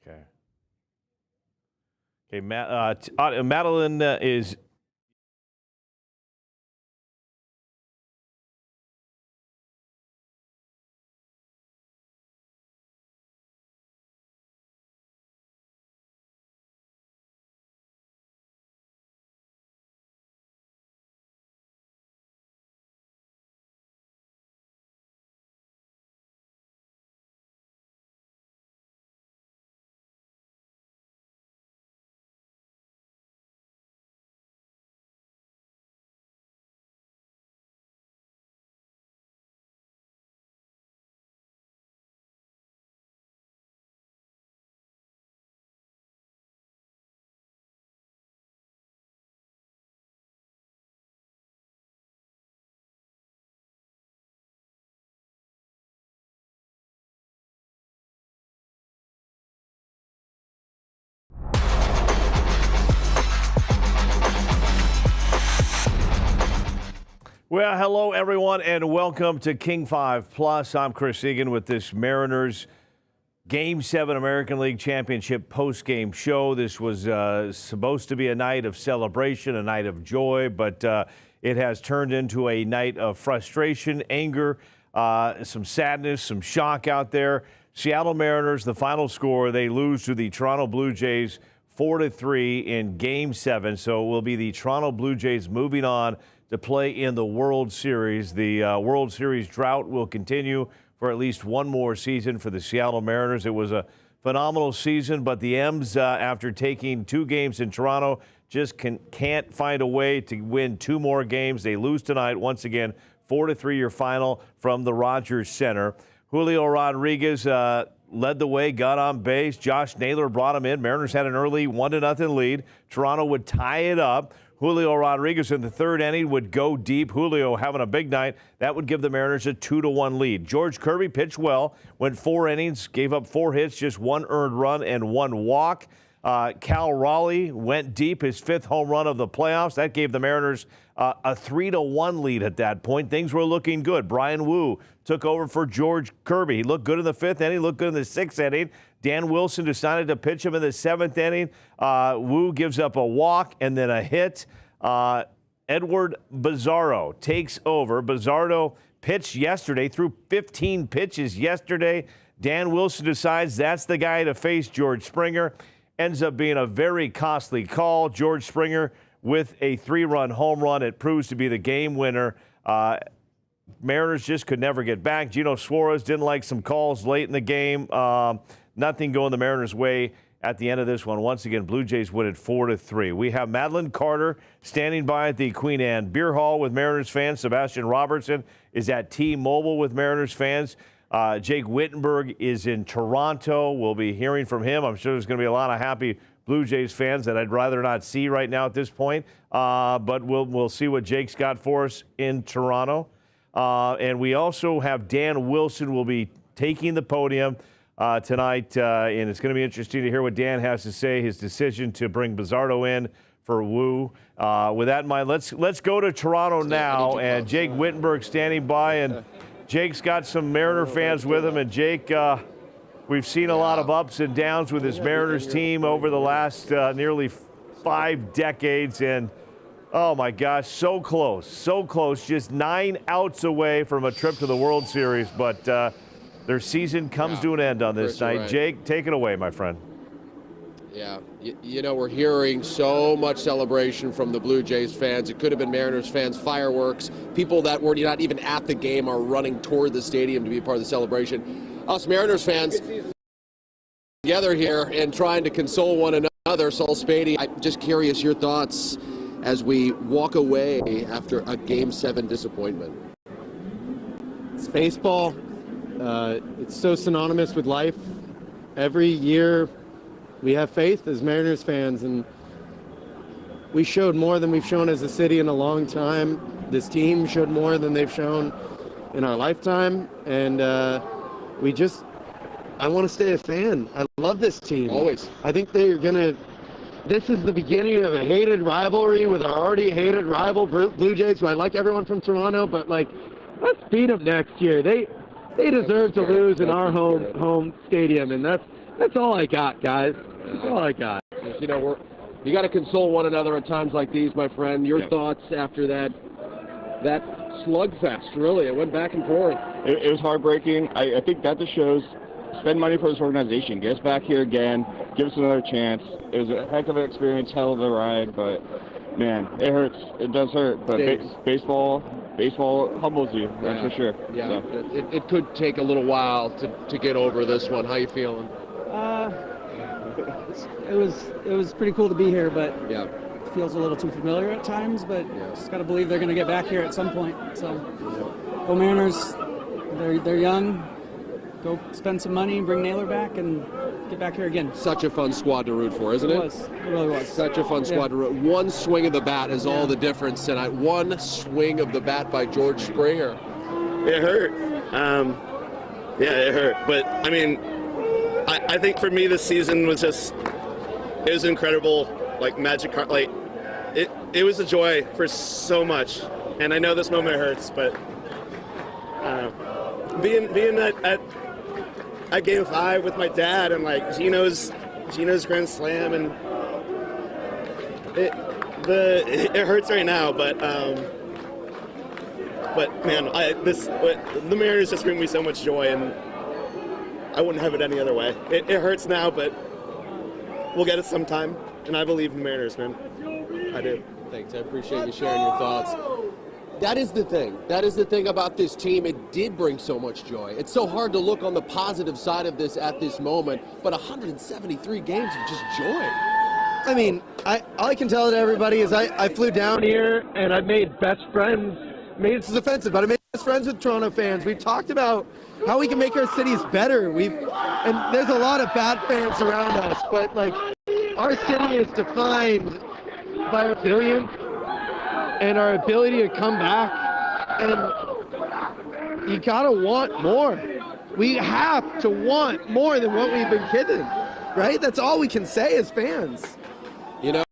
Okay. Okay, Madeline is. Well, hello, everyone, and welcome to King 5 Plus. I'm Chris Egan with this Mariners Game 7 American League Championship postgame show. This was supposed to be a night of celebration, a night of joy, but it has turned into a night of frustration, anger, some sadness, some shock out there. Seattle Mariners, the final score, they lose to the Toronto Blue Jays 4-3 in Game 7. So it will be the Toronto Blue Jays moving on to play in the World Series. The World Series drought will continue for at least one more season for the Seattle Mariners. It was a phenomenal season, but the M's, after taking 2 games in Toronto, just can't find a way to win 2 more games. They lose tonight, once again, 4-3 your final from the Rogers Center. Julio Rodriguez led the way, got on base. Josh Naylor brought him in. Mariners had an early 1-0 lead. Toronto would tie it up. Julio Rodriguez in the 3rd inning would go deep. Julio having a big night. That would give the Mariners a 2-1 lead. George Kirby pitched well, went 4 innings, gave up 4 hits, just 1 earned run and 1 walk. Cal Raleigh went deep, his 5th home run of the playoffs. That gave the Mariners a 3-1 lead at that point. Things were looking good. Brian Wu took over for George Kirby. He looked good in the 5th inning, looked good in the 6th inning. Dan Wilson decided to pitch him in the 7th inning. Wu gives up a walk and then a hit. Edward Bizarro takes over. Bizarro pitched yesterday, threw 15 pitches yesterday. Dan Wilson decides that's the guy to face George Springer. Ends up being a very costly call. George Springer with a 3-run home run. It proves to be the game winner. Mariners just could never get back. Eugenio Suarez didn't like some calls late in the game. Nothing going the Mariners' way at the end of this one. Once again, Blue Jays win it 4-3. We have Madeline Carter standing by at the Queen Anne Beer Hall with Mariners fans. Sebastian Robertson is at T-Mobile with Mariners fans. Jake Wittenberg is in Toronto. We'll be hearing from him. I'm sure there's going to be a lot of happy Blue Jays fans that I'd rather not see right now at this point. But we'll see what Jake's got for us in Toronto. And we also have Dan Wilson will be taking the podium tonight, and it's going to be interesting to hear what Dan has to say, his decision to bring Bizarro in for Wu. With that in mind, let's go to Toronto now, and Jake Wittenberg standing by, and Jake's got some Mariner fans with him, and Jake, we've seen a lot of ups and downs with his Mariners team over the last nearly 5 decades, and oh my gosh, so close, just 9 outs away from a trip to the World Series, but their season comes to an end on this night. Right. Jake, take it away, my friend. Yeah, you know, we're hearing so much celebration from the Blue Jays fans. It could have been Mariners fans, fireworks. People that were not even at the game are running toward the stadium to be a part of the celebration. Us Mariners fans together here and trying to console one another. Saul Spady, I'm just curious your thoughts as we walk away after a Game 7 disappointment. It's baseball. It's so synonymous with life. Every year we have faith as Mariners fans, and we showed more than we've shown as a city in a long time. This team showed more than they've shown in our lifetime, and I want to stay a fan. I love this team. Always. I think this is the beginning of a hated rivalry with our already hated rival Blue Jays, who I like everyone from Toronto, but let's beat them next year. They deserve to lose in our home stadium, and That's all I got, guys. That's all I got. You know, you got to console one another at times like these, my friend. Your thoughts after that slugfest? Really, it went back and forth. It was heartbreaking. I think that just shows spend money for this organization. Get us back here again. Give us another chance. It was a heck of an experience, hell of a ride, but man, it hurts. It does hurt. But baseball humbles you. That's for sure. Yeah, so. it could take a little while to get over this one. How you feeling? It was pretty cool to be here, but Yeah. it feels a little too familiar at times. But just got to believe they're going to get back here at some point. So, go Mariners! They're young. Go spend some money, bring Naylor back, and get back here again. Such a fun squad to root for, isn't it? It was. It really was. Such a fun squad to root. One swing of the bat is all the difference tonight. One swing of the bat by George Springer. It hurt. It hurt. But I mean, I think for me this season was it was incredible. Like magic, like it was a joy for so much. And I know this moment hurts, but being at Game 5 with my dad and like Gino's grand slam, and it hurts right now, but man, the Mariners just bring me so much joy, and I wouldn't have it any other way. It hurts now, but we'll get it sometime, and I believe in the Mariners, man. I do. Thanks. I appreciate you sharing your thoughts. That is the thing. That is the thing about this team. It did bring so much joy. It's so hard to look on the positive side of this at this moment, but 173 games of just joy. I mean, all I can tell to everybody is I flew down here and I made best friends. This is offensive, but I made best friends with Toronto fans. We've talked about how we can make our cities better. And there's a lot of bad fans around us, but like our city is defined by our resilience and our ability to come back. And you gotta want more. We have to want more than what we've been given, right? That's all we can say as fans. You know,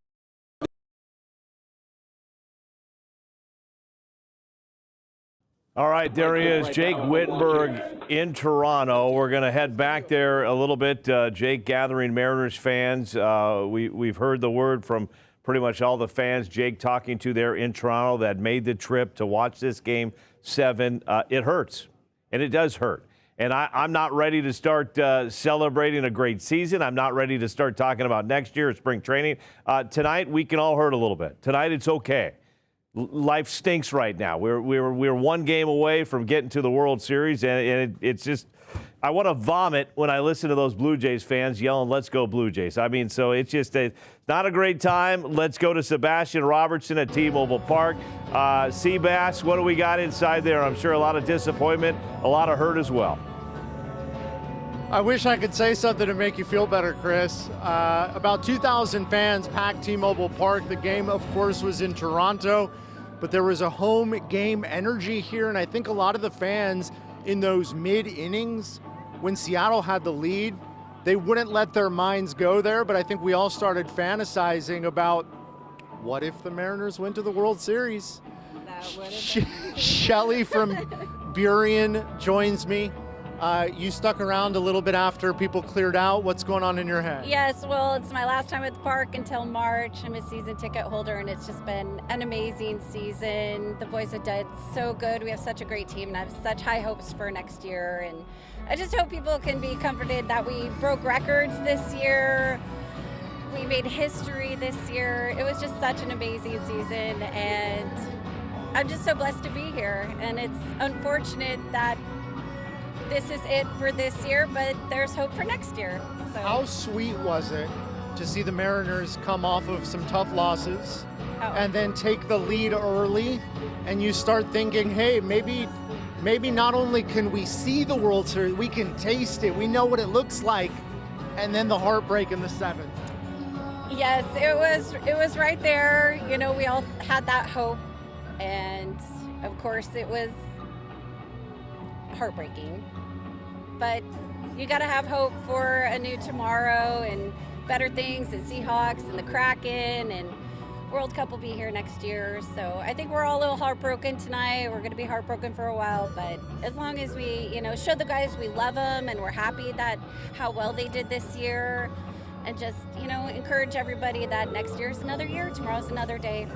All right, there he is, Jake Wittenberg in Toronto. We're going to head back there a little bit. Jake gathering Mariners fans. We've heard the word from pretty much all the fans Jake talking to there in Toronto that made the trip to watch this Game 7. It hurts, and it does hurt. And I'm not ready to start celebrating a great season. I'm not ready to start talking about next year, spring training. Tonight, we can all hurt a little bit. Tonight, it's okay. Life stinks right now. We're one game away from getting to the World Series, and it's just I want to vomit when I listen to those Blue Jays fans yelling, "Let's go Blue Jays!" I mean, so it's just not a great time. Let's go to Sebastian Robertson at T-Mobile Park. Seabass, what do we got inside there? I'm sure a lot of disappointment, a lot of hurt as well. I wish I could say something to make you feel better, Chris. About 2,000 fans packed T-Mobile Park. The game, of course, was in Toronto, but there was a home game energy here, and I think a lot of the fans in those mid-innings, when Seattle had the lead, they wouldn't let their minds go there, but I think we all started fantasizing about what if the Mariners went to the World Series? Shelly from Burien joins me. You stuck around a little bit after people cleared out. What's going on in your head? Yes, well, it's my last time at the park until March. I'm a season ticket holder, and it's just been an amazing season. The boys have done so good. We have such a great team, and I have such high hopes for next year. And I just hope people can be comforted that we broke records this year. We made history this year. It was just such an amazing season, and I'm just so blessed to be here. And it's unfortunate that this is it for this year, but there's hope for next year. So. How sweet was it to see the Mariners come off of some tough losses and then take the lead early, and you start thinking, hey, maybe not only can we see the World Series, we can taste it, we know what it looks like, and then the heartbreak in the 7th. Yes, it was right there. You know, we all had that hope, and of course it was heartbreaking. But you got to have hope for a new tomorrow and better things, and Seahawks and the Kraken, and World Cup will be here next year. So I think we're all a little heartbroken tonight. We're going to be heartbroken for a while, but as long as we, show the guys we love them and we're happy that how well they did this year, and just, encourage everybody that next year's another year, tomorrow's another day.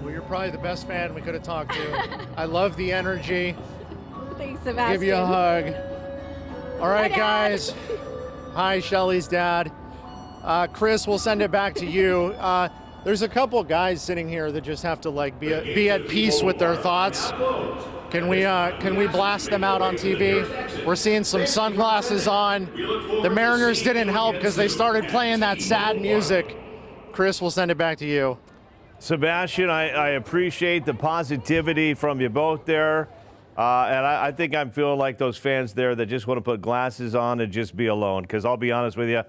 Well, you're probably the best fan we could have talked to. I love the energy. Thanks, Sebastian. Give you a hug. All right, Hi, Dad. guys. Hi, Shelly's dad. Chris, we'll send it back to you. There's a couple guys sitting here that just have to be at peace with their thoughts. Can we blast them out on TV? We're seeing some sunglasses on. The Mariners didn't help because they started playing that sad music. Chris, we'll send it back to you. Sebastian, I appreciate the positivity from you both there. And I think I'm feeling like those fans there that just want to put glasses on and just be alone. Because I'll be honest with you,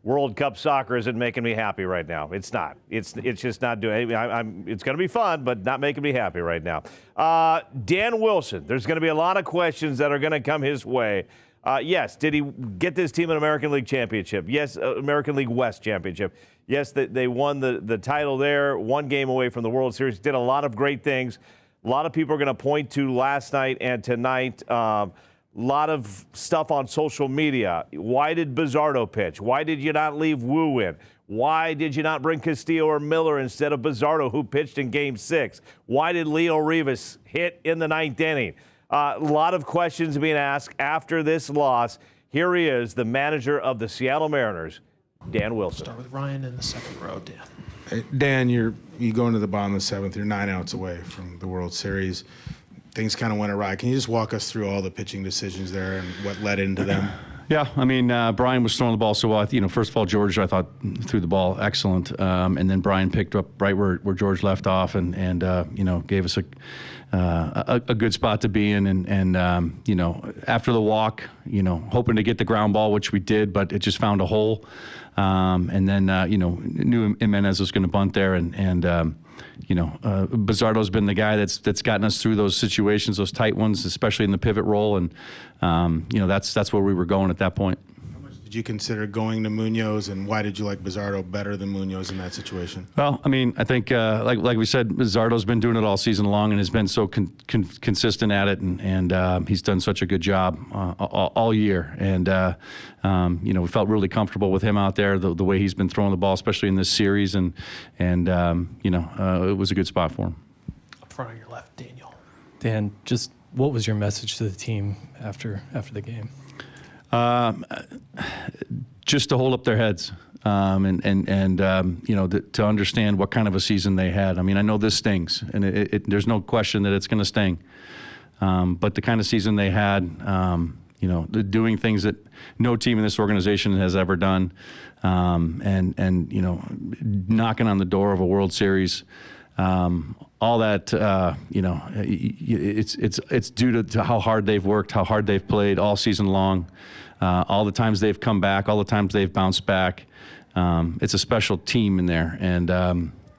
World Cup soccer isn't making me happy right now. It's not. It's just not doing. It's going to be fun, but not making me happy right now. Dan Wilson, there's going to be a lot of questions that are going to come his way. Yes, did he get this team an American League championship? Yes, American League West championship. Yes, they won the title there, one game away from the World Series. Did a lot of great things. A lot of people are going to point to last night and tonight. A lot of stuff on social media. Why did Bizzardo pitch? Why did you not leave Wu in? Why did you not bring Castillo or Miller instead of Bizzardo, who pitched in Game 6? Why did Leo Rivas hit in the 9th inning? A lot of questions being asked after this loss. Here he is, the manager of the Seattle Mariners, Dan Wilson. Start with Ryan in the second row, Dan. Hey, Dan, you go into the bottom of the 7th. You're 9 outs away from the World Series. Things kind of went awry. Can you just walk us through all the pitching decisions there and what led into them? Yeah, I mean, Brian was throwing the ball so well. First of all, George, I thought, threw the ball excellent. And then Brian picked up right where George left off and gave us a good spot to be in. And after the walk, hoping to get the ground ball, which we did, but it just found a hole. And then, knew Jimenez was going to bunt there. Bizzardo's been the guy that's gotten us through those situations, those tight ones, especially in the pivot role. And, that's where we were going at that point. How much did you consider going to Munoz, and why did you like Bizzardo better than Munoz in that situation? Well, I mean, I think, like we said, Bizzardo's been doing it all season long and has been so consistent at it, and he's done such a good job all year. And, we felt really comfortable with him out there, the way he's been throwing the ball, especially in this series, and it was a good spot for him. Up front on your left, Daniel. Dan, just what was your message to the team after the game? Just to hold up their heads, to understand what kind of a season they had. I mean, I know this stings, and there's no question that it's going to sting. But the kind of season they had, doing things that no team in this organization has ever done, knocking on the door of a World Series. All that, it's due to how hard they've worked, how hard they've played all season long, all the times they've come back, all the times they've bounced back. It's a special team in there, and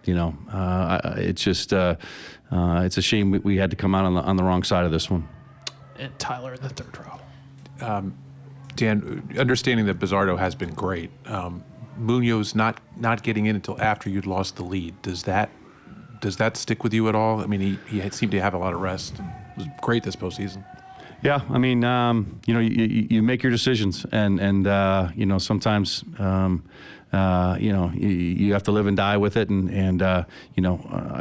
it's just it's a shame we had to come out on the wrong side of this one. And Tyler in the third row. Dan, understanding that Bizzardo has been great, Munoz not getting in until after you'd lost the lead, does that stick with you at all? I mean, he seemed to have a lot of rest. It was great this postseason. Yeah, I mean, you make your decisions, and sometimes you have to live and die with it, and I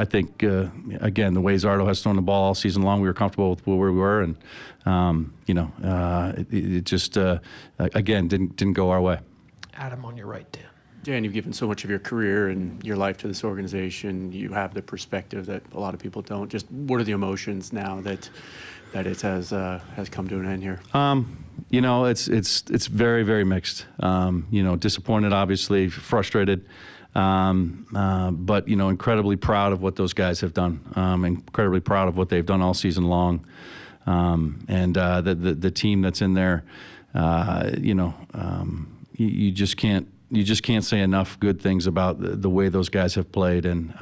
think again, the way Zardo has thrown the ball all season long, we were comfortable with where we were, and it just again didn't go our way. Adam on your right, Dan. Dan, you've given so much of your career and your life to this organization. You have the perspective that a lot of people don't. Just what are the emotions now that it has come to an end here? It's very, very mixed. Disappointed, obviously, frustrated, but incredibly proud of what those guys have done. Incredibly proud of what they've done all season long, and the team that's in there. You just can't say enough good things about the way those guys have played. And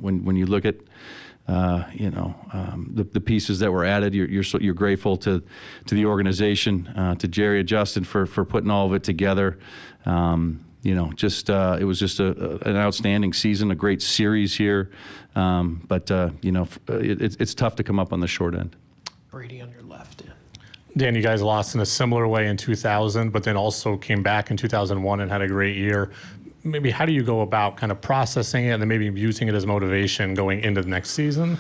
when you look at the pieces that were added, you're grateful to the organization, to Jerry and Justin for putting all of it together. it was just an outstanding season, a great series here. But it's tough to come up on the short end. Brady on your left. Dan, you guys lost in a similar way in 2000, but then also came back in 2001 and had a great year. Maybe how do you go about kind of processing it and then maybe using it as motivation going into the next season?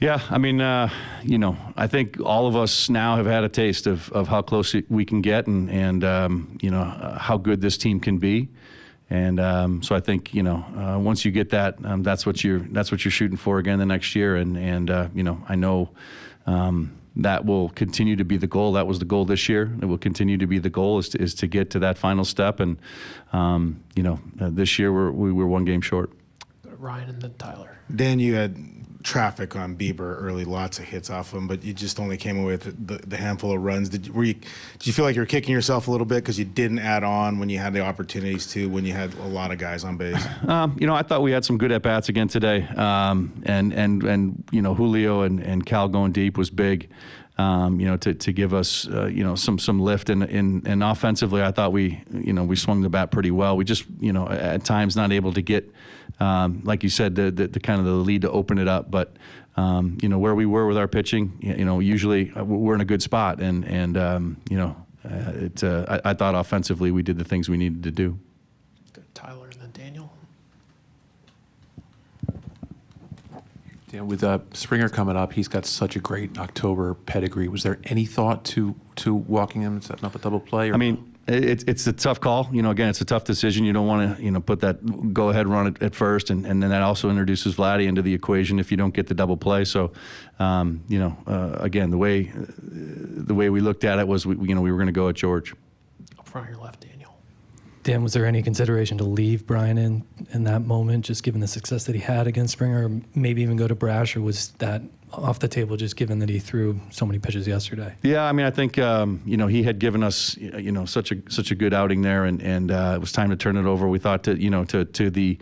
Yeah, I mean, I think all of us now have had a taste of how close we can get and how good this team can be. And so I think, once you get that, that's what you're shooting for again the next year. And I know that will continue to be the goal. That was the goal this year. It will continue to be the goal is to get to that final step. And, this year we were one game short. Ryan and then Tyler. Dan, you had traffic on Bieber early, lots of hits off him, but you just only came away with the handful of runs. Did you feel like you were kicking yourself a little bit because you didn't add on when you had the opportunities to, when you had a lot of guys on base? I thought we had some good at-bats again today. And Julio and Cal going deep was big. To give us, some lift and offensively, I thought we swung the bat pretty well. We just, at times not able to get, like you said, the kind of the lead to open it up. But, where we were with our pitching, usually we're in a good spot. And I thought offensively we did the things we needed to do. Good. Tyler and then Daniel. Yeah, with Springer coming up, he's got such a great October pedigree. Was there any thought to walking him and setting up a double play? Or? I mean, it's a tough call. Again, it's a tough decision. You don't want to, put that go-ahead run at first, and then that also introduces Vladdy into the equation if you don't get the double play. So, again, the way we looked at it was, we were going to go at George. Up front on your left, Daniel. Dan, was there any consideration to leave Brian in that moment, just given the success that he had against Springer, or maybe even go to Brash, or was that off the table just given that he threw so many pitches yesterday? Yeah, I mean, I think he had given us such a good outing there, and it was time to turn it over. We thought to the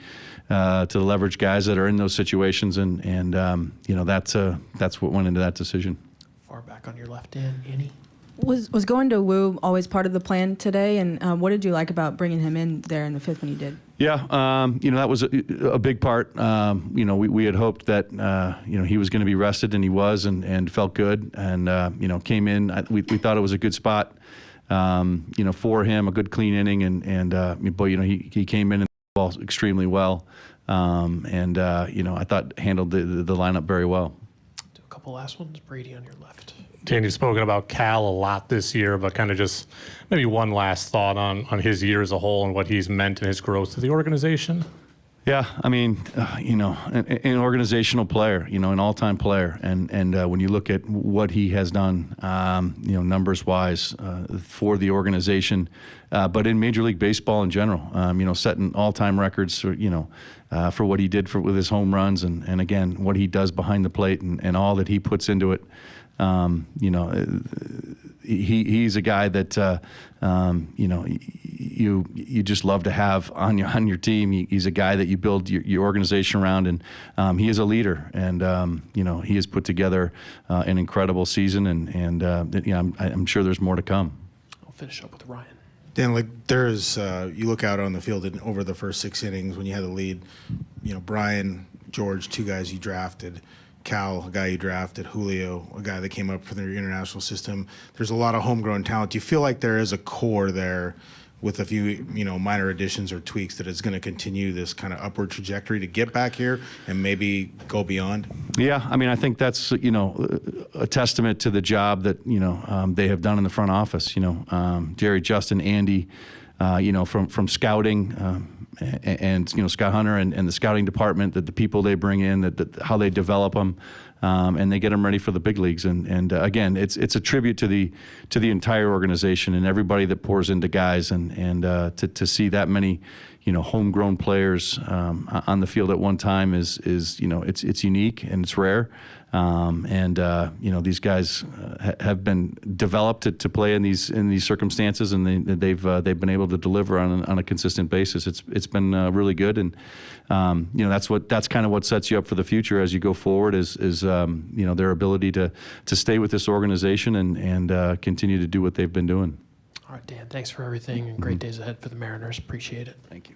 leverage guys that are in those situations, and that's what went into that decision. Far back on your left, Dan. Annie. Was going to Wu always part of the plan today, and what did you like about bringing him in there in the fifth when you did? Yeah, that was a big part. We had hoped that he was going to be rested, and he was, and felt good, and came in. We thought it was a good spot, for him, a good clean inning, but he came in and the ball extremely well, I thought handled the lineup very well. Do a couple last ones. Brady on your left. Dan, you've spoken about Cal a lot this year, but kind of just maybe one last thought on his year as a whole and what he's meant in his growth to the organization. Yeah, I mean, an organizational player, an all-time player, and when you look at what he has done, numbers-wise for the organization, but in Major League Baseball in general, setting all-time records for what he did with his home runs, and again, what he does behind the plate and all that he puts into it. He's a guy that you just love to have on your team. He's a guy that you build your organization around, and he is a leader. And he has put together an incredible season, and I'm sure there's more to come. I'll finish up with Ryan. Dan, there's you look out on the field over the first 6 innings when you had the lead. Brian, George, two guys you drafted. Cal, a guy you drafted, Julio, a guy that came up from the international system. There's a lot of homegrown talent. Do you feel like there is a core there with a few, minor additions or tweaks that is going to continue this kind of upward trajectory to get back here and maybe go beyond? Yeah, I mean, I think that's, a testament to the job that, they have done in the front office. Jerry, Justin, Andy, from scouting, and Scott Hunter and the scouting department, that the people they bring in, how they develop them, and they get them ready for the big leagues. And again, it's a tribute to the entire organization and everybody that pours into guys, and to see that many homegrown players on the field at one time is it's unique and it's rare. These guys have been developed to play in these circumstances, and they've been able to deliver on a consistent basis. It's been really good, and that's kind of what sets you up for the future as you go forward. Is their ability to stay with this organization and continue to do what they've been doing. All right, Dan, thanks for everything and great days ahead for the Mariners. Appreciate it. Thank you.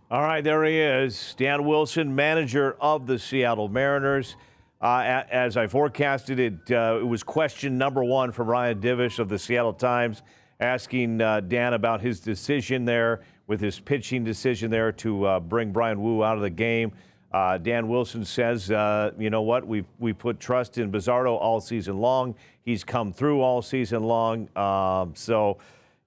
All right, there he is, Dan Wilson, manager of the Seattle Mariners. As I forecasted it, it was question number one from Ryan Divish of the Seattle Times, asking Dan about his decision there, with his pitching decision there to bring Brian Wu out of the game. Dan Wilson says, you know what, we put trust in Bizzardo all season long. He's come through all season long. So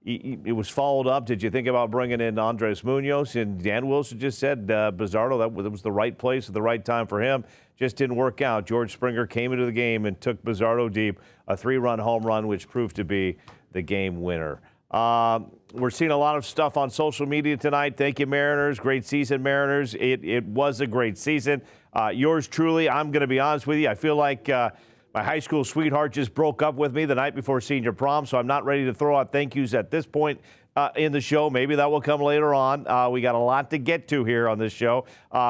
it was followed up. Did you think about bringing in Andres Munoz? And Dan Wilson just said Bizzardo, that was the right place at the right time for him. Just didn't work out. George Springer came into the game and took Bizzardo deep, a 3-run home run, which proved to be the game winner. We're seeing a lot of stuff on social media tonight. Thank you, Mariners. Great season, Mariners. It was a great season. Yours truly, I'm going to be honest with you, I feel like my high school sweetheart just broke up with me the night before senior prom, so I'm not ready to throw out thank yous at this point in the show. Maybe that will come later on. We got a lot to get to here on this show.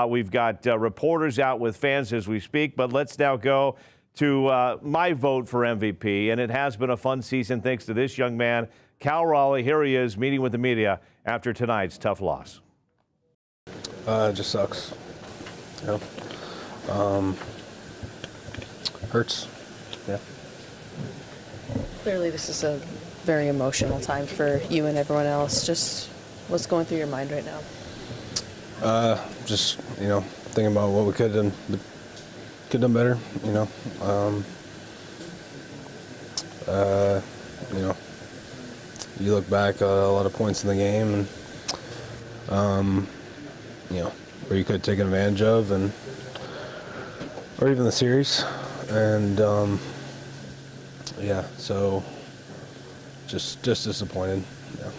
We've got reporters out with fans as we speak, but let's now go to my vote for MVP, and it has been a fun season thanks to this young man, Cal Raleigh. Here he is meeting with the media after tonight's tough loss. It just sucks. You know? Hurts. Yeah. Clearly this is a very emotional time for you and everyone else. Just what's going through your mind right now? Just, you know, thinking about what we could have done better, you know. You know, you look back a lot of points in the game and, you know, where you could have taken advantage of, and or even the series. And, yeah, so just disappointed. Yeah.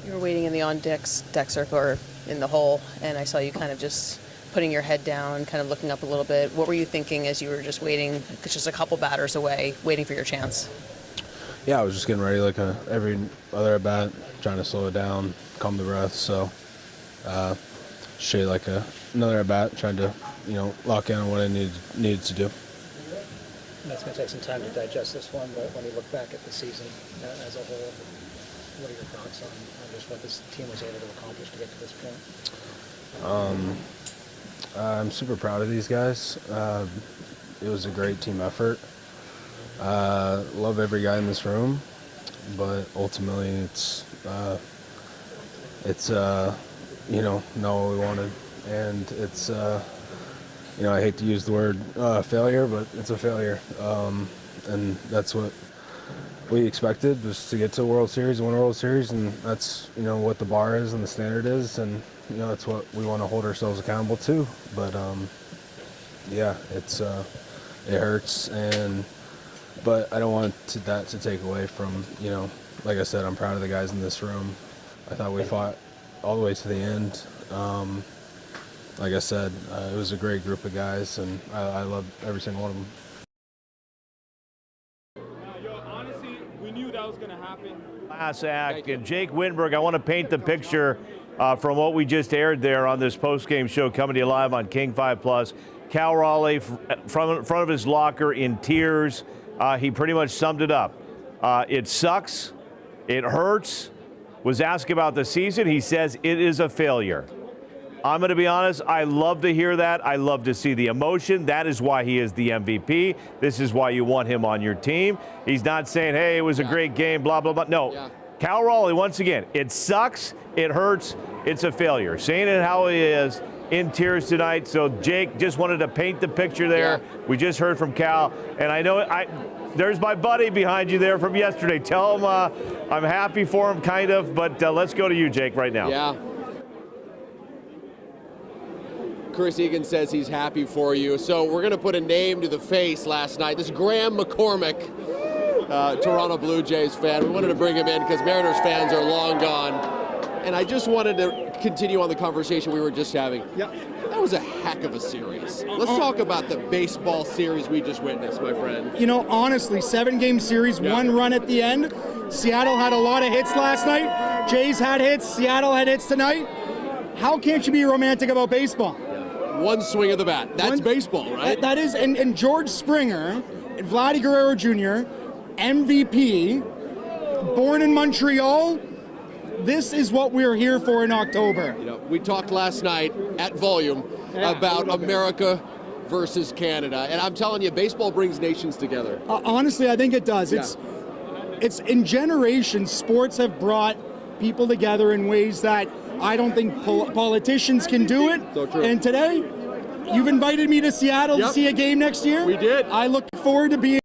You were waiting in the on-deck circle or in the hole, and I saw you kind of just putting your head down, kind of looking up a little bit. What were you thinking as you were just waiting, just a couple batters away, waiting for your chance? Yeah, I was just getting ready like every other at-bat, trying to slow it down, calm the breath. So, straight like another at-bat, trying to, you know, lock in on what I needed to do. That's going to take some time to digest this one, but when you look back at the season as a whole, what are your thoughts on just what this team was able to accomplish to get to this point? I'm super proud of these guys. It was a great team effort. Love every guy in this room, but ultimately it's you know, not what we wanted, and it's you know, I hate to use the word failure, but it's a failure, and that's what we expected, was to get to a World Series, win a World Series, and that's, you know, what the bar is and the standard is, and, you know, that's what we want to hold ourselves accountable to. But yeah, it hurts, but I don't want that to take away from, you know, like I said, I'm proud of the guys in this room. I thought we fought all the way to the end. Like I said, it was a great group of guys, and I loved every single one of them. Honestly, we knew that was going to happen. Last act, and Jake Winberg, I want to paint the picture from what we just aired there on this post-game show coming to you live on King 5 Plus. Cal Raleigh from in front of his locker in tears. He pretty much summed it up. It sucks. It hurts. Was asked about the season. He says it is a failure. I'm going to be honest, I love to hear that. I love to see the emotion. That is why he is the MVP. This is why you want him on your team. He's not saying, hey, it was a great game, blah, blah, blah. No. Cal Raleigh, once again, it sucks, it hurts, it's a failure. Saying it how he is, in tears tonight. So, Jake, just wanted to paint the picture there. Yeah. We just heard from Cal, and I know there's my buddy behind you there from yesterday. Tell him I'm happy for him, kind of, but let's go to you, Jake, right now. Yeah. Chris Egan says he's happy for you. So we're going to put a name to the face last night. This is Graham McCormick, Toronto Blue Jays fan. We wanted to bring him in because Mariners fans are long gone. And I just wanted to continue on the conversation we were just having. Yeah. That was a heck of a series. Let's talk about the baseball series we just witnessed, my friend. You know, honestly, 7-game series, one run at the end. Seattle had a lot of hits last night. Jays had hits. Seattle had hits tonight. How can't you be romantic about baseball? One swing of the bat. That's baseball, right? That is, and George Springer, Vladdy Guerrero Jr., MVP, born in Montreal, this is what we're here for in October. You know, we talked last night at Volume about America versus Canada, and I'm telling you, baseball brings nations together. Honestly, I think it does. Yeah. It's in generations, sports have brought people together in ways that I don't think politicians can do it. So true. And today, you've invited me to Seattle to see a game next year. We did. I look forward to being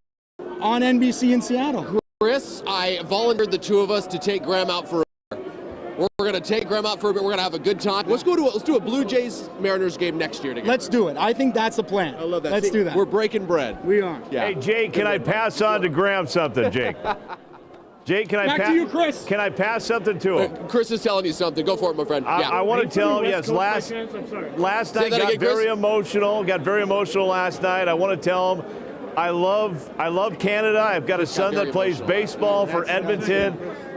on NBC in Seattle. Chris, I volunteered the two of us to take Graham out for a beer. We're going to take Graham out for a bit. We're going to have a good time. Let's do a Blue Jays Mariners game next year together. Let's do it. I think that's the plan. I love that. Let's do that. We're breaking bread. We are. Yeah. Hey, Jake, can I pass on to Graham something, Jake? Jake, can I Back to you, Chris. Can I pass something to him? Chris is telling you something. Go for it, my friend. I want to tell him, yes, last night got very emotional. Got very emotional last night. I want to tell him I love Canada. I've got a son that plays baseball for Edmonton.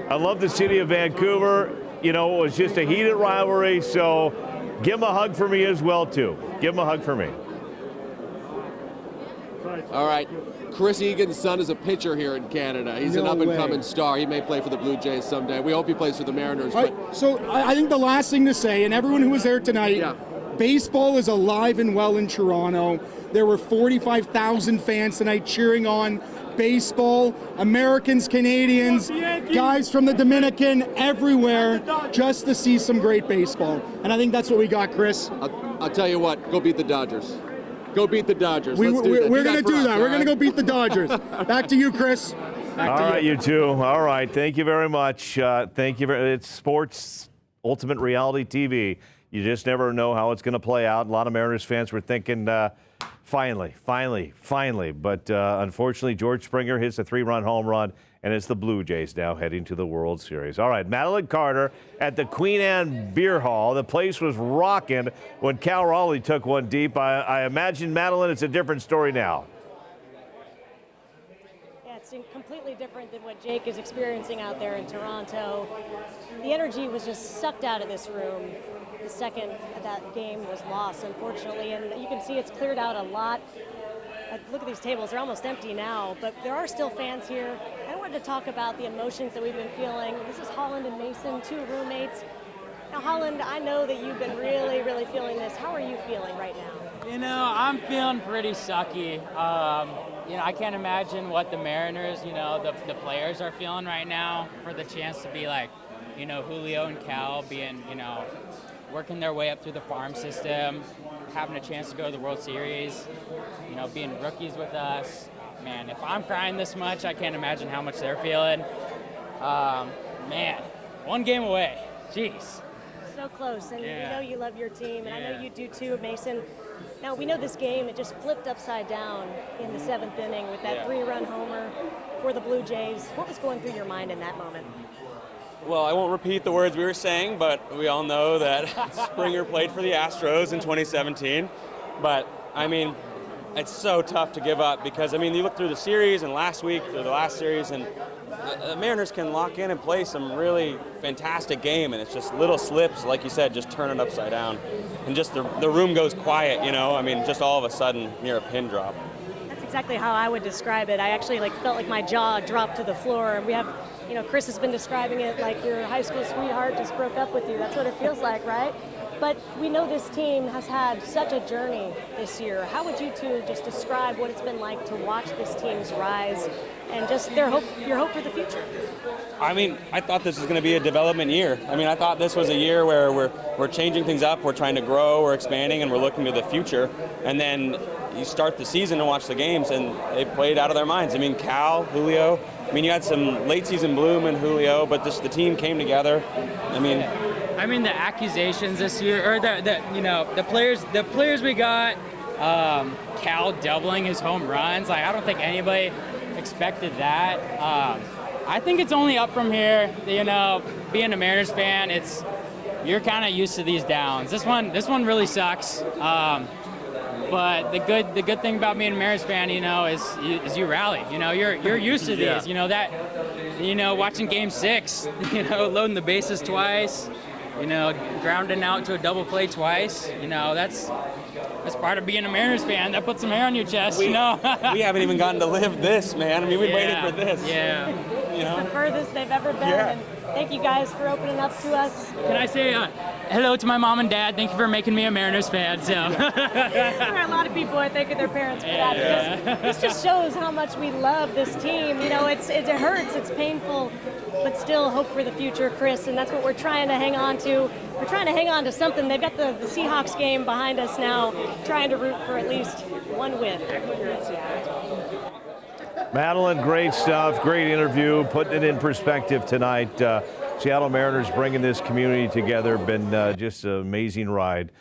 I love the city of Vancouver. You know, it was just a heated rivalry, so give him a hug for me as well, too. Give him a hug for me. All right. Chris Egan's son is a pitcher here in Canada. He's an up-and-coming star. He may play for the Blue Jays someday. We hope he plays for the Mariners. So I think the last thing to say, and everyone who was there tonight, baseball is alive and well in Toronto. There were 45,000 fans tonight cheering on baseball, Americans, Canadians, guys from the Dominican, everywhere, just to see some great baseball. And I think that's what we got, Chris. I'll tell you what, go beat the Dodgers. Go beat the Dodgers. We're going to do that. Us, We're going to go beat the Dodgers. Back to you, Chris. All right, you two. All right. Thank you very much. Thank you. It's sports, ultimate reality TV. You just never know how it's going to play out. A lot of Mariners fans were thinking, finally. But unfortunately, George Springer hits a 3-run home run, and it's the Blue Jays now heading to the World Series. All right, Madeline Carter at the Queen Anne Beer Hall. The place was rocking when Cal Raleigh took one deep. I imagine, Madeline, it's a different story now. Yeah, it's completely different than what Jake is experiencing out there in Toronto. The energy was just sucked out of this room the second that game was lost, unfortunately, and you can see it's cleared out a lot. Look at these tables, they're almost empty now, but there are still fans here. I wanted to talk about the emotions that we've been feeling. This is Holland and Mason, 2 roommates. Now, Holland, I know that you've been really, really feeling this. How are you feeling right now? You know, I'm feeling pretty sucky. You know, I can't imagine what the Mariners, you know, the players are feeling right now for the chance to be like, you know, Julio and Cal being, you know, working their way up through the farm system, having a chance to go to the World Series, you know, being rookies with us. Man, if I'm crying this much, I can't imagine how much they're feeling. Man, 1 game away. Jeez. So close, and Yeah. we know you love your team, and I Yeah. know you do too, Mason. Now, we know this game, it just flipped upside down in the 7th inning with that 3-run homer for the Blue Jays. What was going through your mind in that moment? Well, I won't repeat the words we were saying, but we all know that Springer played for the Astros in 2017. But, I mean, it's so tough to give up because, I mean, you look through the series and last week, through the last series, and the Mariners can lock in and play some really fantastic game, and it's just little slips, like you said, just turn it upside down. And just the room goes quiet, you know? I mean, just all of a sudden, near a pin drop. That's exactly how I would describe it. I actually felt like my jaw dropped to the floor, and we have, you know, Chris has been describing it like your high school sweetheart just broke up with you. That's what it feels like, right? But we know this team has had such a journey this year. How would you two just describe what it's been like to watch this team's rise and just your hope for the future? I mean, I thought this was going to be a development year. I mean, I thought this was a year where we're changing things up, we're trying to grow, we're expanding, and we're looking to the future. And then you start the season and watch the games, and they played out of their minds. I mean, Cal, Julio. I mean, you had some late season bloom in Julio, but the team came together. I mean, the accusations this year, or the players we got, Cal doubling his home runs. Like, I don't think anybody expected that. I think it's only up from here. You know, being a Mariners fan, you're kind of used to these downs. This one really sucks. But the good thing about being a Mariners fan, you know, is you rally. You know, you're used to these. Yeah. You know that. You know, watching Game 6. You know, loading the bases twice. You know, grounding out to a double play twice. You know, that's part of being a Mariners fan. That puts some hair on your chest. You know. we haven't even gotten to live this, man. I mean, we waited for this. Yeah. You is the furthest they've ever been. Yeah. And thank you guys for opening up to us. Can I say hello to my mom and dad? Thank you for making me a Mariners fan. So. There are a lot of people, I think, and their parents for that. Because this just shows how much we love this team. You know, it hurts, it's painful, but still hope for the future, Chris. And that's what we're trying to hang on to. We're trying to hang on to something. They've got the Seahawks game behind us now, trying to root for at least one win here in Seattle. Madeline, great stuff. Great interview. Putting it in perspective tonight. Seattle Mariners bringing this community together. Been just an amazing ride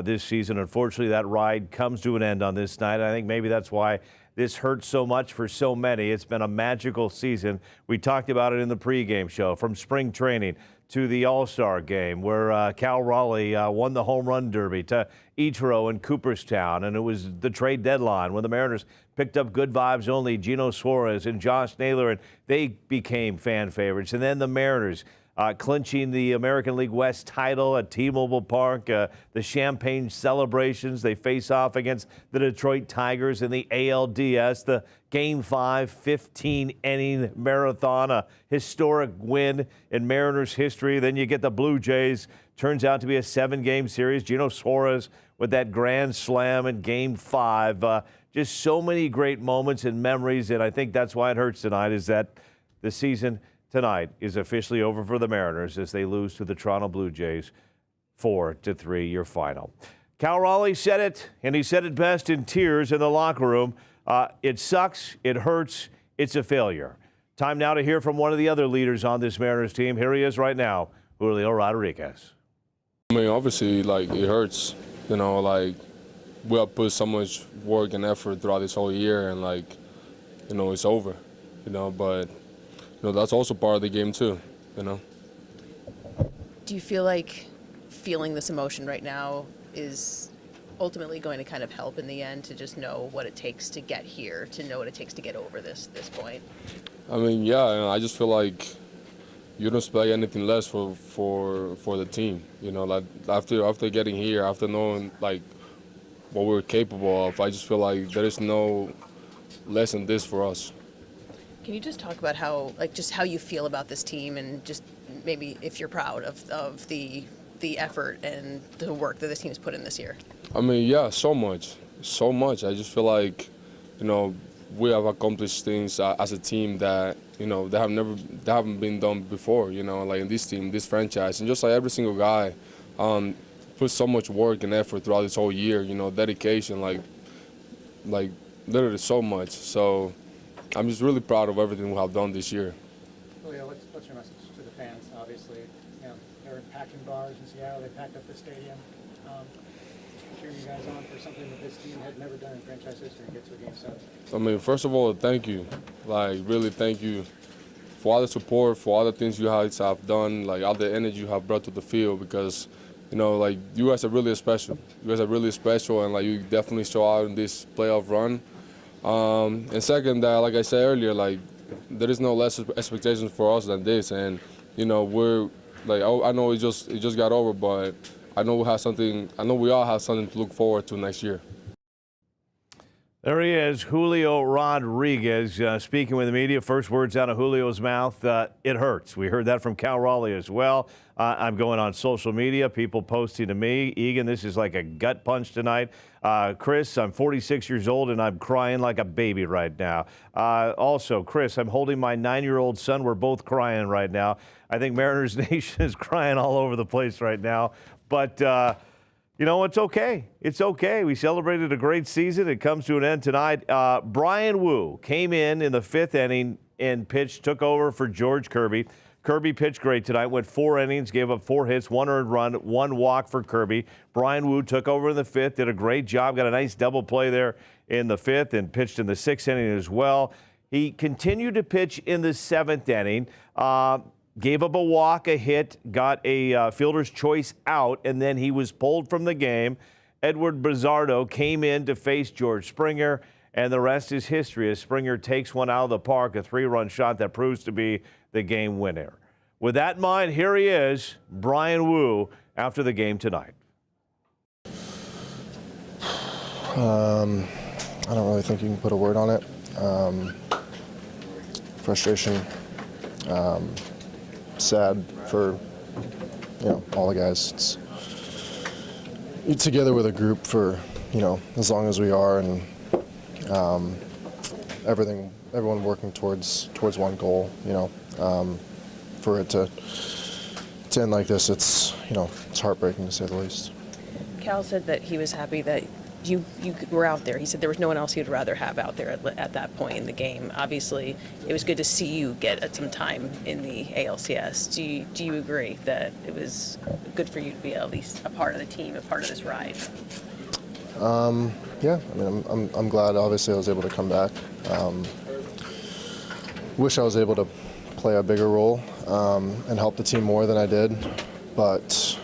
this season. Unfortunately, that ride comes to an end on this night. I think maybe that's why this hurts so much for so many. It's been a magical season. We talked about it in the pregame show, from spring training to the All-Star game, where Cal Raleigh won the home run derby, to Ichiro in Cooperstown, and it was the trade deadline when the Mariners picked up good vibes only Eugenio Suarez and Josh Naylor, and they became fan favorites. And then the Mariners clinching the American League West title at T-Mobile Park, the champagne celebrations. They face off against the Detroit Tigers in the ALDS, the Game 5 15-inning marathon, a historic win in Mariners history. Then you get the Blue Jays. Turns out to be a 7-game series. Eugenio Suarez with that grand slam in Game 5. Just so many great moments and memories, and I think that's why it hurts tonight, is that the season tonight is officially over for the Mariners as they lose to the Toronto Blue Jays 4-3, your final. Cal Raleigh said it, and he said it best in tears in the locker room. It sucks, it hurts, it's a failure. Time now to hear from one of the other leaders on this Mariners team. Here he is right now, Julio Rodriguez. I mean, obviously, like, it hurts. You know, like, we have put so much work and effort throughout this whole year, and, like, you know, it's over. You know, but, you know, that's also part of the game too, you know. Do you feel like feeling this emotion right now is ultimately going to kind of help in the end to just know what it takes to get here, to know what it takes to get over this point? I mean, yeah, I just feel like you don't expect anything less for the team. You know, like after getting here, after knowing like what we're capable of, I just feel like there is no less than this for us. Can you just talk about how you feel about this team, and just maybe if you're proud of the effort and the work that this team has put in this year? I mean, yeah, so much. I just feel like, you know, we have accomplished things as a team that, you know, they haven't been done before, you know, like in this team, this franchise. And just like every single guy put so much work and effort throughout this whole year, you know, dedication, like literally so much. So I'm just really proud of everything we have done this year. Julio, what's your message to the fans? Obviously, you know, they're packing bars in Seattle. They packed up the stadium. Cheering you guys on for something that this team had never done in franchise history and get to a Game 7. I mean, first of all, thank you. Like, really thank you for all the support, for all the things you guys have done, like all the energy you have brought to the field, because, you know, like, you guys are really special. You guys are really special, and, like, you definitely show out in this playoff run. And second, like I said earlier, like, there is no less expectations for us than this, and, you know, we're, like, I know it just got over, but I know we all have something to look forward to next year. There he is, Julio Rodriguez, speaking with the media. First words out of Julio's mouth, it hurts. We heard that from Cal Raleigh as well. I'm going on social media, people posting to me, Egan, this is like a gut punch tonight. Chris, I'm 46 years old and I'm crying like a baby right now. Also, Chris, I'm holding my 9-year-old son. We're both crying right now. I think Mariners Nation is crying all over the place right now. But, you know, it's okay. It's okay. We celebrated a great season. It comes to an end tonight. Brian Wu came in the 5th inning and pitched, took over for George Kirby. Kirby pitched great tonight, went 4 innings, gave up 4 hits, 1 earned run, 1 walk for Kirby. Brian Wu took over in the 5th, did a great job, got a nice double play there in the 5th, and pitched in the 6th inning as well. He continued to pitch in the 7th inning. Gave up a walk, a hit, got a fielder's choice out, and then he was pulled from the game. Edward Bizzardo came in to face George Springer, and the rest is history as Springer takes one out of the park, a 3-run shot that proves to be the game winner. With that in mind, here he is, Brian Wu, after the game tonight. I don't really think you can put a word on it. Frustration Sad for all the guys. You're together with a group for as long as we are, and everyone working towards one goal. For it to end like this, it's heartbreaking to say the least. Cal said that he was happy that you were out there. He said there was no one else he'd rather have out there at that point in the game. Obviously, it was good to see you get some time in the ALCS. Do you agree that it was good for you to be at least a part of the team, a part of this ride? Yeah, I mean, I'm glad. Obviously, I was able to come back. Wish I was able to play a bigger role and help the team more than I did, but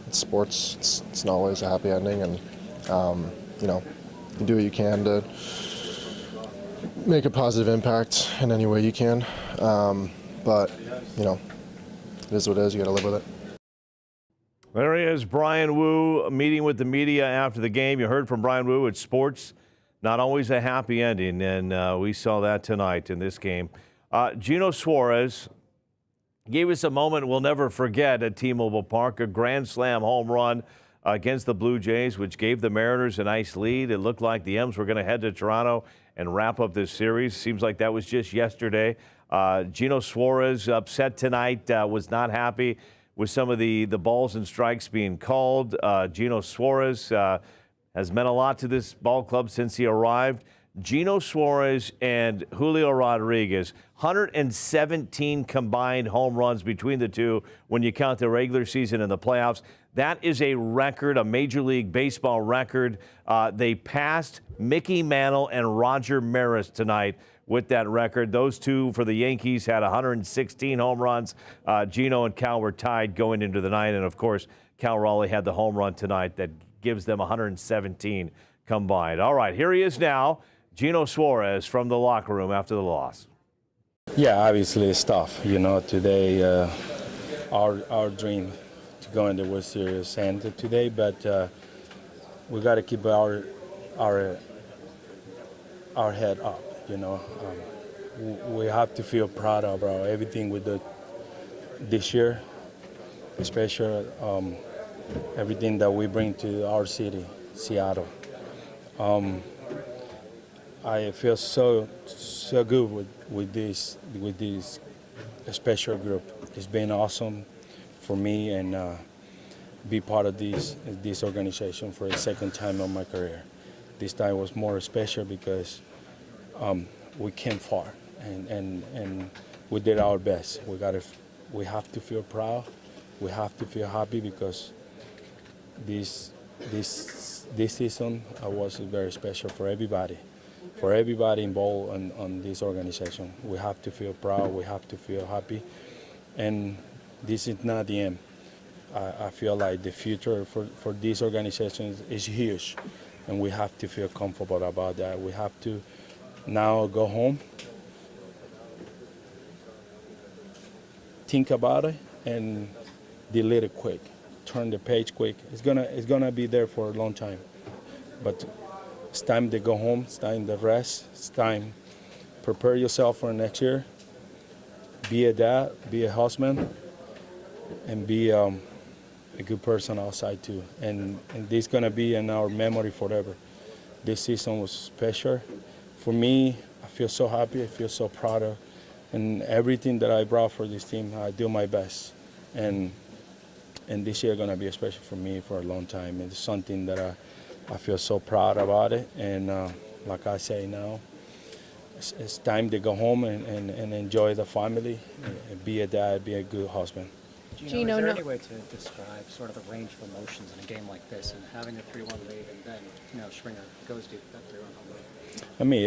it's sports. It's not always a happy ending, and you do what you can to make a positive impact in any way you can. But it is what it is. You got to live with it. There he is, Brian Wu, meeting with the media after the game. You heard from Brian Wu. It's sports, not always a happy ending, and we saw that tonight in this game. Eugenio Suarez gave us a moment we'll never forget at T-Mobile Park, a grand slam home run against the Blue Jays, which gave the Mariners a nice lead. It looked like the M's were going to head to Toronto and wrap up this series. Seems like that was just yesterday. Eugenio Suarez upset tonight, was not happy with some of the balls and strikes being called. Eugenio Suarez has meant a lot to this ball club since he arrived. Eugenio Suarez and Julio Rodriguez, 117 combined home runs between the two when you count the regular season and the playoffs. That is a record, a Major League Baseball record. They passed Mickey Mantle and Roger Maris tonight with that record. Those two for the Yankees had 116 home runs. Gino and Cal were tied going into the night. And, of course, Cal Raleigh had the home run tonight that gives them 117 combined. All right, here he is now, Eugenio Suarez from the locker room after the loss. Yeah, obviously it's tough. Today our dream to go in the World Series ended today, but we got to keep our head up. We have to feel proud of everything we did this year, especially everything that we bring to our city, Seattle. I feel so good with this special group. It's been awesome for me and be part of this organization for the second time in my career. This time was more special because we came far and we did our best. We have to feel proud. We have to feel happy because this season was very special for everybody. For everybody involved on this organization. We have to feel proud, we have to feel happy, and this is not the end. I feel like the future for this organization is huge, and we have to feel comfortable about that. We have to now go home, think about it, and delete it quick, turn the page quick. It's gonna be there for a long time, but it's time to go home. It's time to rest. It's time to prepare yourself for next year. Be a dad, be a husband, and be a good person outside too. And this is gonna be in our memory forever. This season was special. For me, I feel so happy. I feel so proud of, and everything that I brought for this team, I do my best. And this year gonna be special for me for a long time. It's something that I feel so proud about it, and like I say now, it's time to go home and enjoy the family, and be a dad, be a good husband. Gino, is there any way to describe sort of the range of emotions in a game like this, and having a 3-1 lead, and then Springer goes deep that 3-1 home run? I mean,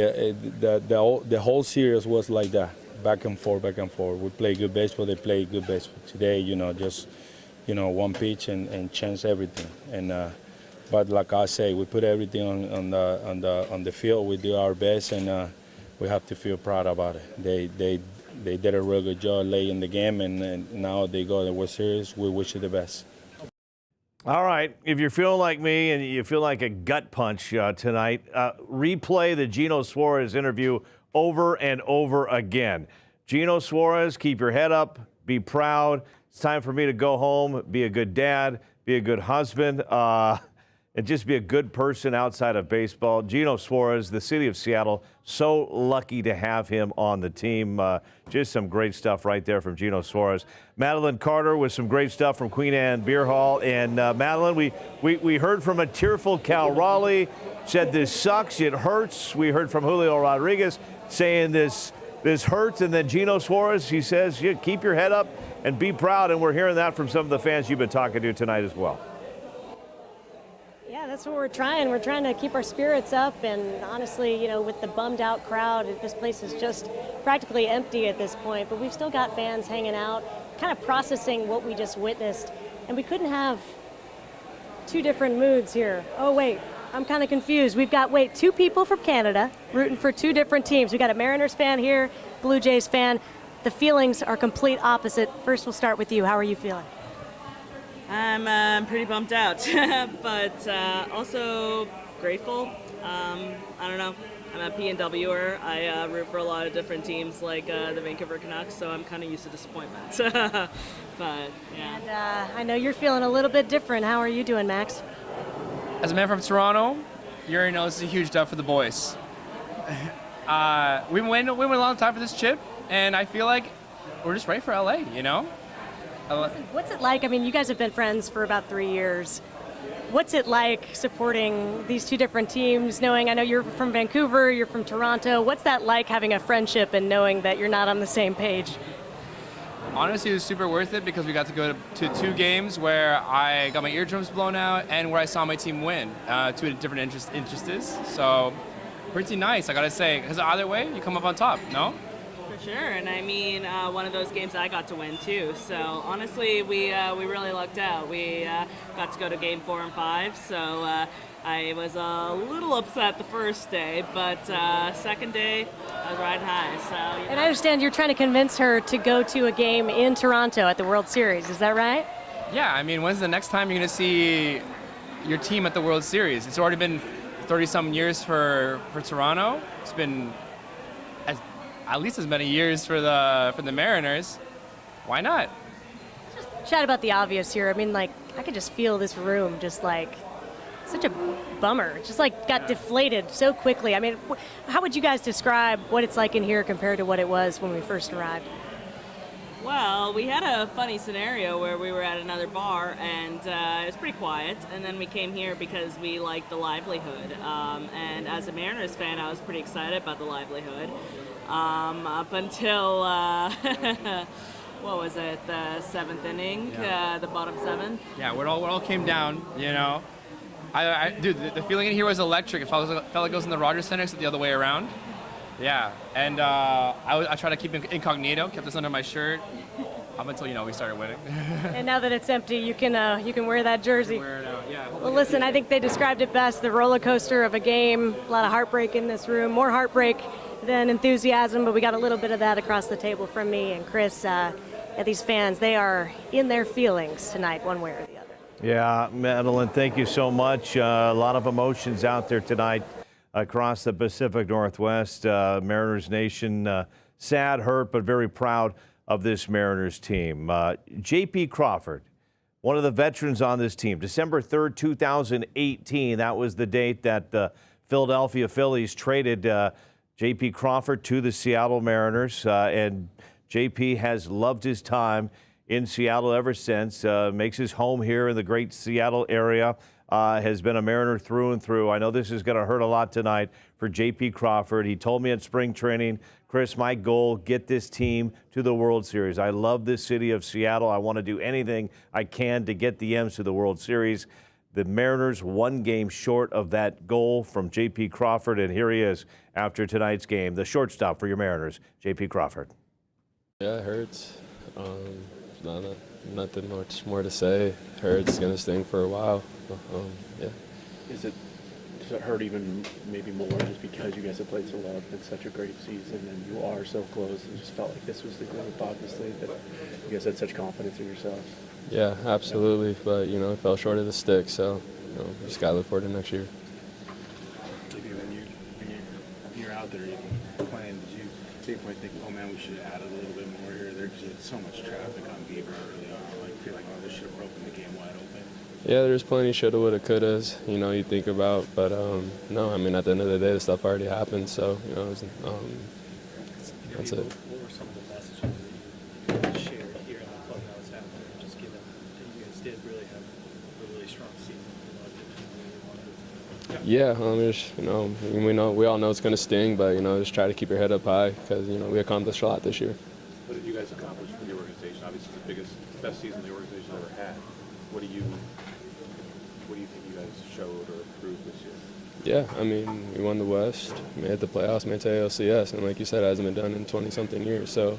the whole series was like that, back and forth, back and forth. We play good baseball, they play good baseball. Today, just one pitch and change everything. And but like I say, we put everything on the field. We do our best, and we have to feel proud about it. They did a real good job late in the game, and now they go to the World Series. We wish you the best. All right. If you're feeling like me and you feel like a gut punch tonight, replay the Eugenio Suarez interview over and over again. Eugenio Suarez, keep your head up, be proud. It's time for me to go home, be a good dad, be a good husband, and just be a good person outside of baseball. Eugenio Suarez, the city of Seattle, so lucky to have him on the team. Just some great stuff right there from Eugenio Suarez. Madeline Carter with some great stuff from Queen Anne Beer Hall. And Madeline, we heard from a tearful Cal Raleigh, said this sucks, it hurts. We heard from Julio Rodriguez saying this hurts. And then Eugenio Suarez, he says, yeah, keep your head up and be proud. And we're hearing that from some of the fans you've been talking to tonight as well. Yeah, that's what we're trying. We're trying to keep our spirits up, and honestly, you know, with the bummed out crowd, this place is just practically empty at this point, but we've still got fans hanging out, kind of processing what we just witnessed, and we couldn't have two different moods here. Oh, wait, I'm kind of confused. We've got, two people from Canada rooting for two different teams. We've got a Mariners fan here, Blue Jays fan. The feelings are complete opposite. First, we'll start with you. How are you feeling? I'm pretty bummed out, but also grateful. I don't know. I'm a P&W'er. I root for a lot of different teams like the Vancouver Canucks, so I'm kind of used to disappointment. But, yeah. And I know you're feeling a little bit different. How are you doing, Max? As a man from Toronto, you already know this is a huge dub for the boys. We've been waiting a long time for this chip, and I feel like we're just ready for LA, you know? What's it like? I mean, you guys have been friends for about 3 years. What's it like supporting these two different teams, knowing, I know you're from Vancouver, you're from Toronto. What's that like, having a friendship and knowing that you're not on the same page? Honestly, it was super worth it because we got to go to two games where I got my eardrums blown out and where I saw my team win, two different interests. So pretty nice, I gotta say, because either way, you come up on top, no? For sure, and I mean, one of those games I got to win too. So honestly, we really lucked out. We got to go to Game 4 and 5. So I was a little upset the first day, but second day I was riding high. So. And I understand you're trying to convince her to go to a game in Toronto at the World Series. Is that right? Yeah, I mean, when's the next time you're gonna see your team at the World Series? It's already been 30-some years for Toronto. It's been at least as many years for the Mariners. Why not? Chat about the obvious here. I mean, like, I could just feel this room just like such a bummer. Just like got deflated so quickly. I mean, how would you guys describe what it's like in here compared to what it was when we first arrived? Well, we had a funny scenario where we were at another bar and it was pretty quiet, and then we came here because we liked the livelihood. And as a Mariners fan, I was pretty excited about the livelihood. Up until, what was it, the 7th inning, the bottom 7? Yeah, where it all came down, you know. Dude, the feeling in here was electric. It felt like it was in the Rogers Center, except the other way around. Yeah, and I tried to keep it incognito, kept this under my shirt, up until, we started winning. And now that it's empty, you can wear that jersey. Wear it out, yeah. Well, listen, I think they described it best, the roller coaster of a game, a lot of heartbreak in this room, more heartbreak than enthusiasm, but we got a little bit of that across the table from me and Chris. These fans, they are in their feelings tonight, one way or the other. Yeah, Madeline, thank you so much. A lot of emotions out there tonight across the Pacific Northwest. Mariners Nation, sad, hurt, but very proud of this Mariners team. J.P. Crawford, one of the veterans on this team, December 3rd, 2018. That was the date that the Philadelphia Phillies traded J.P. Crawford to the Seattle Mariners, and J.P. has loved his time in Seattle ever since, makes his home here in the great Seattle area, has been a Mariner through and through. I know this is going to hurt a lot tonight for J.P. Crawford. He told me at spring training, Chris, my goal, get this team to the World Series. I love this city of Seattle. I want to do anything I can to get the M's to the World Series. The Mariners one game short of that goal from J.P. Crawford, and here he is after tonight's game, the shortstop for your Mariners, J.P. Crawford. Yeah, it hurts. Nothing much more to say. It hurts. It's gonna sting for a while. Yeah. Does it hurt even maybe more just because you guys have played so well? It's been such a great season, and you are so close. It just felt like this was the group, obviously, that you guys had such confidence in yourselves. Yeah, absolutely. But it fell short of the stick. So we just gotta look forward to next year. Maybe when you're out there even playing, did you they might think, oh man, we should have added a little bit more here. There's just so much traffic on Beaver early on. Like, feel like, oh, this should have broken the game wide open. Yeah, there's plenty shoulda, woulda, couldas, you think about. But, no, I mean, at the end of the day, the stuff already happened. So, that's it. What were some of the messages that you shared here in the clubhouse after, just given that you guys did really have a really strong season? Yeah, we all know it's going to sting, but, just try to keep your head up high because, we accomplished a lot this year. What did you guys accomplish for the organization? Obviously, it's the best season the organization ever had. What do you think you guys showed or improved this year? Yeah, I mean, we won the West, made the playoffs, made the ALCS, and like you said, it hasn't been done in 20-something years. So,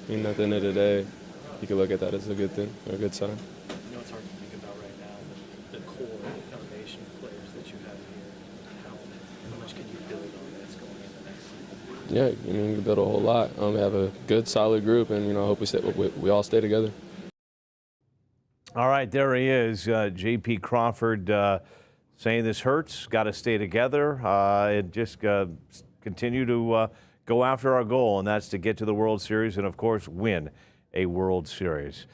I mean, at the end of the day, you can look at that as a good thing, or a good sign. I know it's hard to think about right now, but the core, the foundation of players that you have here, how much can you build on that's going in the next season? Yeah, I mean, we can build a whole lot. We have a good, solid group, and, I hope we all stay together. All right, there he is, J.P. Crawford, saying this hurts, got to stay together, and just continue to go after our goal, and that's to get to the World Series and, of course, win a World Series.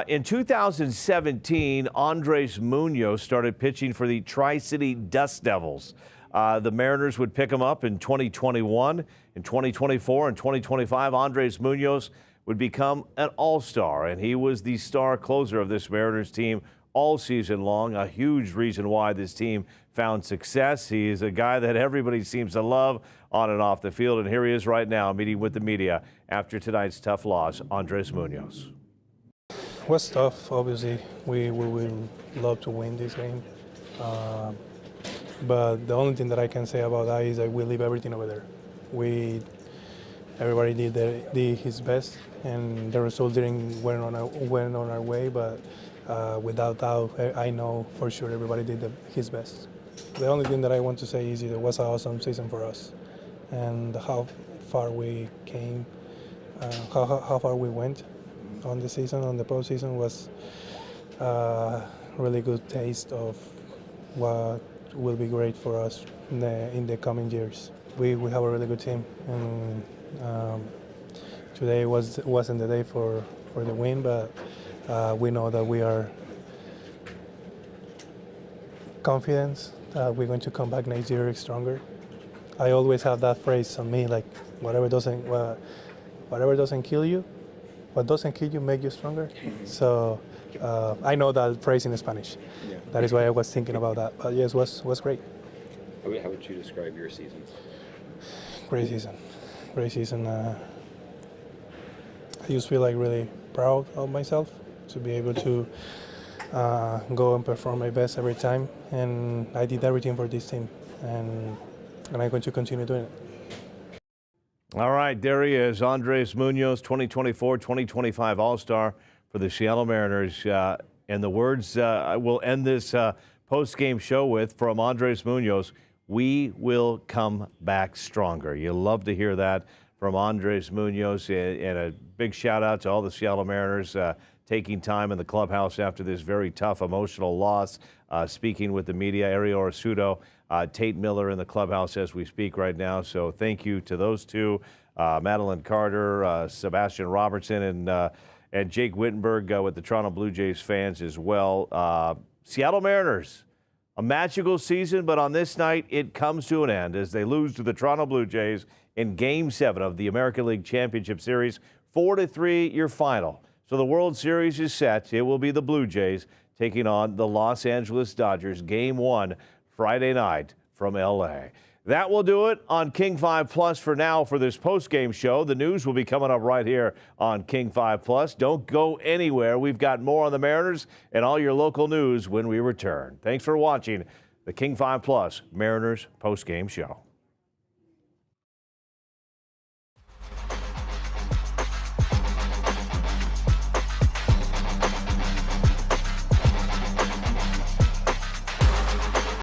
In 2017, Andres Munoz started pitching for the Tri-City Dust Devils. The Mariners would pick him up in 2021. In 2024 and 2025, Andres Munoz would become an all-star, and he was the star closer of this Mariners team all season long, a huge reason why this team found success. He is a guy that everybody seems to love on and off the field, and here he is right now meeting with the media after tonight's tough loss, Andres Munoz. It was tough, obviously. We will love to win this game. But the only thing that I can say about that is that we leave everything over there. Everybody did his best, and the result went on our way, but without doubt, I know for sure everybody did his best. The only thing that I want to say is it was an awesome season for us, and how far we came, how far we went on the season, on the postseason, was a really good taste of what will be great for us in the coming years. We have a really good team, and today wasn't the day for the win, but we know that we are confident that we're going to come back next year stronger. I always have that phrase on me, like whatever doesn't kill you, what doesn't kill you make you stronger. So I know that phrase in Spanish. Yeah. That is why I was thinking about that. But yes, was great. How would you describe your season? Great season. I just feel like really proud of myself to be able to go and perform my best every time, and I did everything for this team, and I'm going to continue doing it. All right, there he is, Andres Munoz, 2024-2025 All-Star for the Seattle Mariners. And the words we'll end this post-game show with from Andres Munoz: "We will come back stronger." You love to hear that from Andres Munoz, and a big shout-out to all the Seattle Mariners taking time in the clubhouse after this very tough, emotional loss, speaking with the media. Ariel Arsudo, Tate Miller in the clubhouse as we speak right now. So thank you to those two, Madeline Carter, Sebastian Robertson, and Jake Wittenberg with the Toronto Blue Jays fans as well. Seattle Mariners, a magical season, but on this night it comes to an end as they lose to the Toronto Blue Jays in Game 7 of the American League Championship Series. 4-3 your final. So the World Series is set. It will be the Blue Jays taking on the Los Angeles Dodgers. Game 1 Friday night from L.A. That will do it on King 5 Plus for now for this post-game show. The news will be coming up right here on King 5 Plus. Don't go anywhere. We've got more on the Mariners and all your local news when we return. Thanks for watching the King 5 Plus Mariners post-game show.